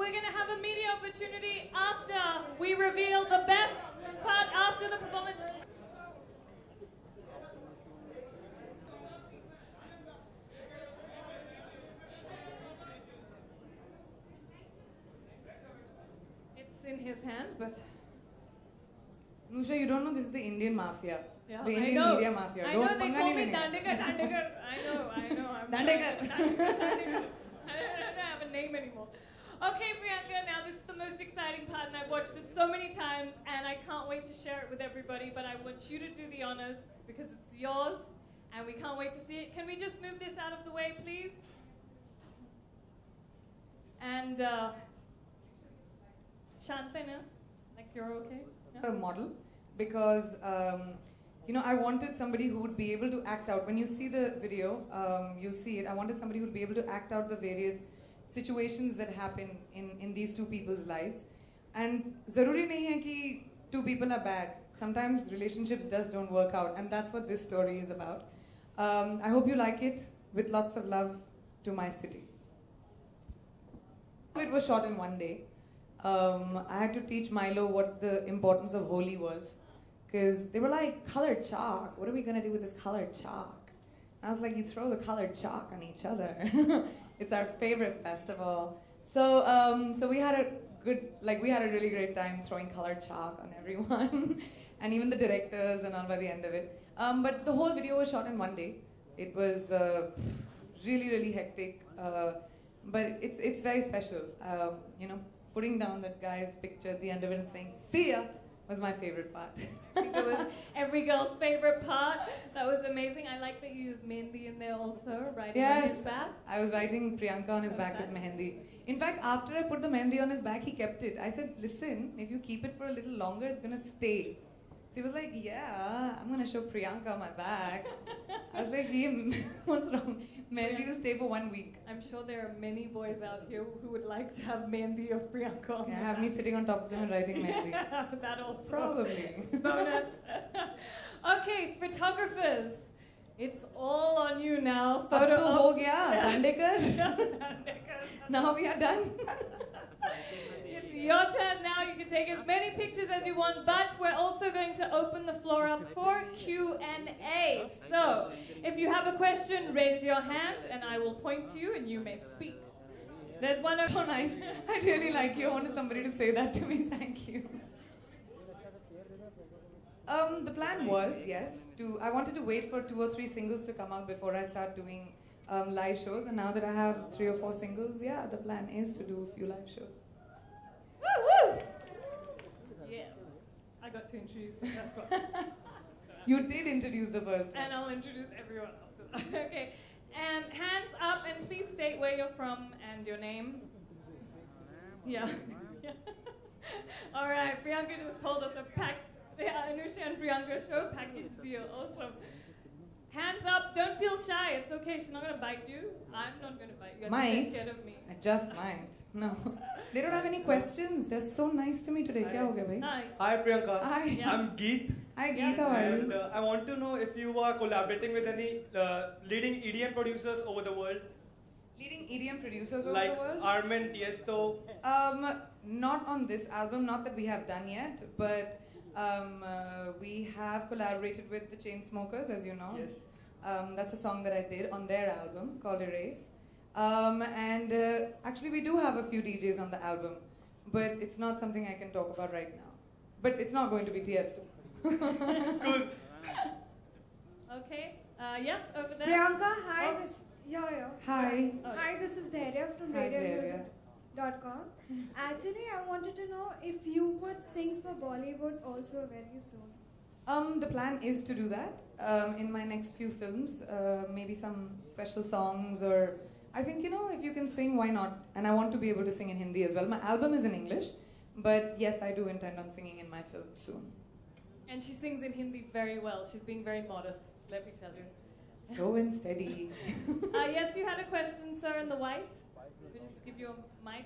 we're going to have a media opportunity after we reveal the best part after the performance. It's in his hand, but... Nusha, you don't know this is the Indian mafia. Yeah, the Indian media mafia. I know, they call me Dandekar. I know. Dandekar. I don't have a name anymore. Okay, Priyanka, now this is the most exciting part, and I've watched it so many times, and I can't wait to share it with everybody, but I want you to do the honors, because it's yours, and we can't wait to see it. Can we just move this out of the way, please? And, Shantanu, like you're okay? A model, because you know, I wanted somebody who would be able to act out. When you see the video, you'll see it. I wanted somebody who would be able to act out the various situations that happen in these two people's lives. And zaruri nahi hai ki two people are bad. Sometimes relationships don't work out, and that's what this story is about. I hope you like it. With lots of love to my city. It was shot in one day. I had to teach Milo what the importance of Holi was, because they were like, colored chalk, what are we going to do with this colored chalk? And I was like, you throw the colored chalk on each other. It's our favorite festival. So we had a really great time throwing colored chalk on everyone, and even the directors and all by the end of it. But the whole video was shot in one day. It was really, really hectic, but it's very special. You know, putting down that guy's picture at the end of it and saying, "See ya," was my favorite part. I think it was every girl's favorite part. That was amazing. I like that you used Mehendi in there also, writing on his back. I was writing Priyanka on his back with Mehendi. In fact, after I put the Mehendi on his back, he kept it. I said, listen, if you keep it for a little longer, it's going to stay. So he was like, yeah, I'm going to show Priyanka on my back. I was like, what's wrong? Mehendi will stay for 1 week. I'm sure there are many boys out here who would like to have Mehendi of Priyanka on have me sitting on top of them and writing Mehendi. That also. Probably. Bonus. Okay, photographers. It's all on you now. Photo ho gaya, Dandekar. Now we are done. It's your turn now. You can take as many pictures as you want, but we're also going to open the floor up for Q&A. So, if you have a question, raise your hand, and I will point to you, and you may speak. There's one of... So nice. I really like you. I wanted somebody to say that to me. Thank you. The plan was, yes, I wanted to wait for 2 or 3 singles to come out before I start doing live shows, and now that I have 3 or 4 singles, yeah, the plan is to do a few live shows. Woo! Yes. I got to introduce the first one. You did introduce the first one. And I'll introduce everyone after that. Okay. And hands up, and please state where you're from and your name. Yeah. All right, Priyanka just pulled us a pack. Yeah, Anusha and Priyanka show package deal. Awesome. Hands up, don't feel shy. It's okay, she's not going to bite you. I'm not going to bite you. Might. Scared of me. I just might. No. They don't have any questions. They're so nice to me today. Kya ho gaya, bhai? Hi. Hi Priyanka. Hi. Yeah. I'm Geet. Hi, Geet. How are And you? I want to know if you are collaborating with any leading EDM producers over the world. Leading EDM producers over Like the world? Armin, Tiesto. Not on this album, not that we have done yet, but we have collaborated with the Chainsmokers, as you know. Yes. That's a song that I did on their album called Erase. And actually we do have a few DJs on the album, but it's not something I can talk about right now. But it's not going to be Tiesto. Cool. Okay. Yes, over there. Priyanka, hi. Oh. Hi. Oh, Hi, this is Dhairya from Hi, Dhairya. radiomusic.com. Actually, I wanted to know if you would sing for Bollywood also very soon. The plan is to do that in my next few films, maybe some special songs, or I think, you know, if you can sing, why not? And I want to be able to sing in Hindi as well. My album is in English, but yes, I do intend on singing in my film soon. And she sings in Hindi very well. She's being very modest, let me tell you. Slow and steady. Yes, you had a question, sir, in the white. We'll just give you a mic.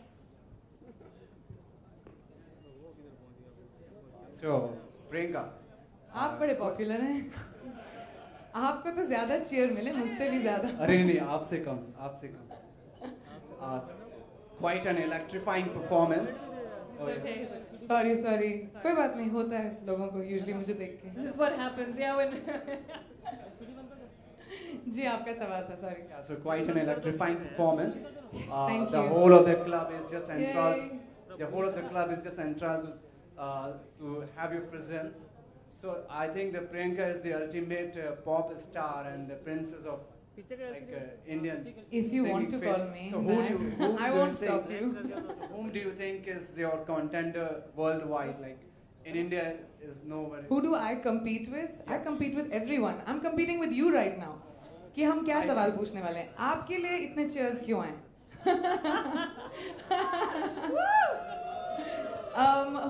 So, Priyanka. आप बड़े popular हैं आपको तो ज्यादा chair मिले मुझसे भी ज्यादा अरे नहीं आपसे कम quite an electrifying performance. It's okay. It's okay. Sorry कोई बात नहीं, होता है लोगों को यूजुअली मुझे देख के. This is what happens. Yeah, when. जी आपका सवाल था, sorry. Yeah, so quite an electrifying performance. Thank the you. whole of the club is just enthralled. Yay. The whole of the club is just enthralled to have your presence. So I think the Priyanka is the ultimate pop star and the princess of Indians. If you want to singing call face. me So that, whom I do won't you stop think, you. Whom do you think is your contender worldwide? Like in India is nobody. Who do I compete with? I compete with everyone. I'm competing with you right now. कि हम क्या सवाल पूछने वाले हैं? आपके लिए इतने चेयर्स क्यों आए?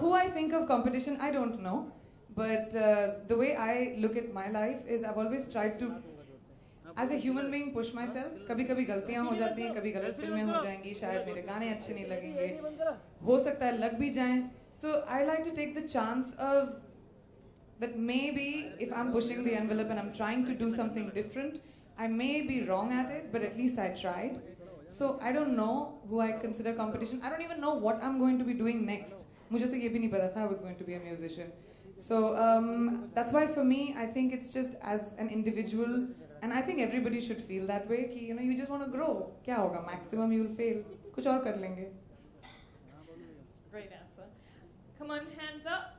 Who I think of competition, I don't know. But the way I look at my life is I've always tried to, as a human being, push myself. कभी कभी गलतियाँ हो जाती हैं, कभी गलत फिल्में हो जाएंगी, शायद मेरे गाने अच्छे नहीं लगेंगे, हो सकता है लग भी जाएं. So I like to take the chance of that maybe if I'm pushing the envelope and I'm trying to do something different, I may be wrong at it, but at least I tried. So I don't know who I consider competition. I don't even know what I'm going to be doing next. मुझे तो ये भी नहीं पता था I was going to be a musician. So that's why for me, I think it's just as an individual, and I think everybody should feel that way. कि you know you just want to grow. क्या होगा? Maximum you will fail. कुछ और कर लेंगे. Great answer. Come on, hands up.